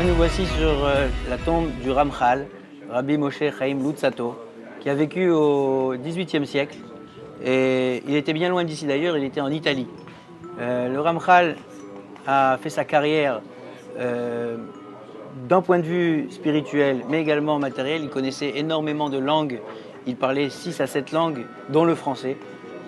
Là, nous voici sur la tombe du Ramchal, Rabbi Moshe Chaim Luzzatto, qui a vécu au XVIIIe siècle. Et il était bien loin d'ici d'ailleurs, il était en Italie. Le Ramchal a fait sa carrière d'un point de vue spirituel, mais également matériel. Il connaissait énormément de langues. Il parlait 6 à 7 langues, dont le français.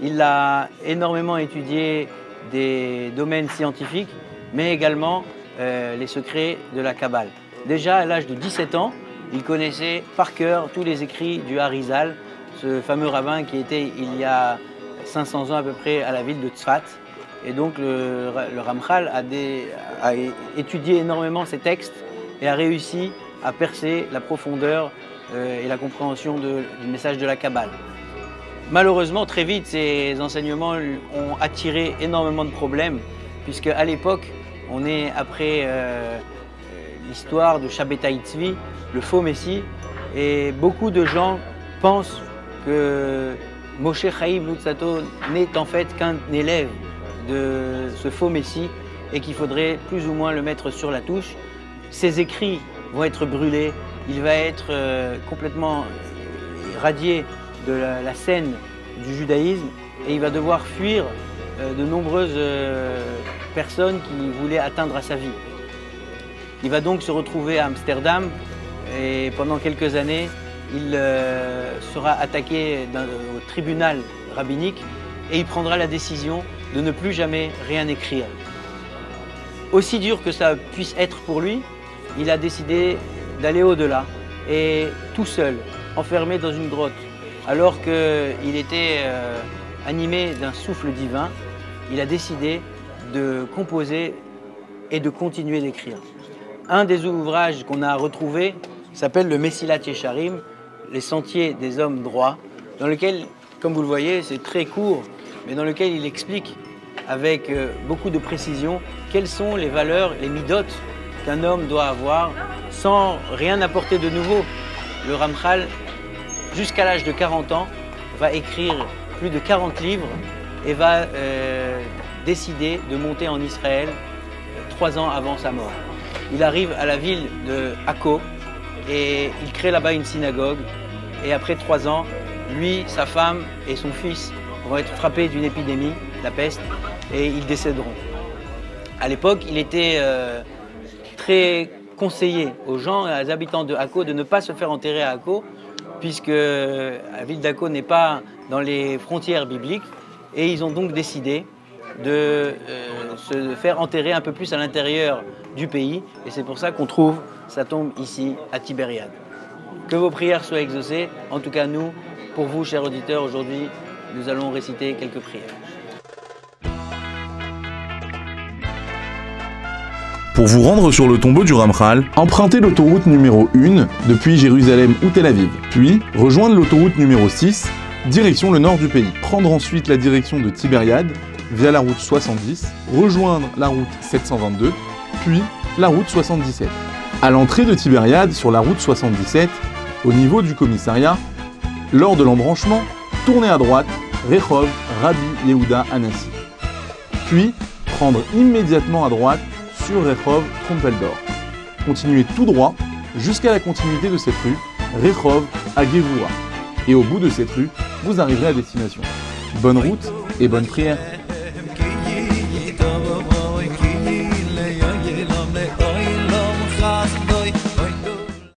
Il a énormément étudié des domaines scientifiques, mais également les secrets de la Kabbale. Déjà à l'âge de 17 ans, il connaissait par cœur tous les écrits du Harizal, ce fameux rabbin qui était il y a 500 ans à peu près à la ville de Tzfat. Et donc le Ramchal a étudié énormément ces textes et a réussi à percer la profondeur et la compréhension du message de la Kabbale. Malheureusement, très vite, ces enseignements ont attiré énormément de problèmes, puisque à l'époque, on est après l'histoire de Shabbatai Tzvi, le faux Messie, et beaucoup de gens pensent que Moshe Chaim Luzzatto n'est en fait qu'un élève de ce faux Messie et qu'il faudrait plus ou moins le mettre sur la touche. Ses écrits vont être brûlés, il va être complètement radié de la scène du judaïsme et il va devoir fuir de nombreuses personnes qui voulaient atteindre à sa vie. Il va donc se retrouver à Amsterdam et pendant quelques années, il sera attaqué au tribunal rabbinique et il prendra la décision de ne plus jamais rien écrire. Aussi dur que ça puisse être pour lui, il a décidé d'aller au-delà et tout seul, enfermé dans une grotte, alors qu'il était animé d'un souffle divin, il a décidé de composer et de continuer d'écrire. Un des ouvrages qu'on a retrouvé s'appelle le Mesilat Yesharim, les sentiers des hommes droits, dans lequel, comme vous le voyez, c'est très court, mais dans lequel il explique avec beaucoup de précision quelles sont les valeurs, les midotes qu'un homme doit avoir sans rien apporter de nouveau. Le Ramchal, jusqu'à l'âge de 40 ans, va écrire plus de 40 livres et va décider de monter en Israël 3 ans avant sa mort. Il arrive à la ville de Akko et il crée là-bas une synagogue. Et après 3 ans, lui, sa femme et son fils vont être frappés d'une épidémie, la peste, et ils décéderont. À l'époque, il était très conseillé aux gens, aux habitants de Akko, de ne pas se faire enterrer à Akko, puisque la ville d'Akko n'est pas dans les frontières bibliques. Et ils ont donc décidé de se faire enterrer un peu plus à l'intérieur du pays. Et c'est pour ça qu'on trouve sa tombe ici, à Tibériade. Que vos prières soient exaucées. En tout cas, nous, pour vous, chers auditeurs, aujourd'hui, nous allons réciter quelques prières. Pour vous rendre sur le tombeau du Ramchal, empruntez l'autoroute numéro 1 depuis Jérusalem ou Tel Aviv. Puis, rejoindre l'autoroute numéro 6, direction le nord du pays. Prendre ensuite la direction de Tibériade via la route 70, rejoindre la route 722, puis la route 77. À l'entrée de Tibériade, sur la route 77, au niveau du commissariat, lors de l'embranchement, tournez à droite, Rehov Rabbi Yehuda Hanassi. Puis, prendre immédiatement à droite sur Rehov Trompeldor. Continuez tout droit jusqu'à la continuité de cette rue, Rehov Agevura. Et au bout de cette rue, vous arriverez à destination. Bonne route et bonne prière.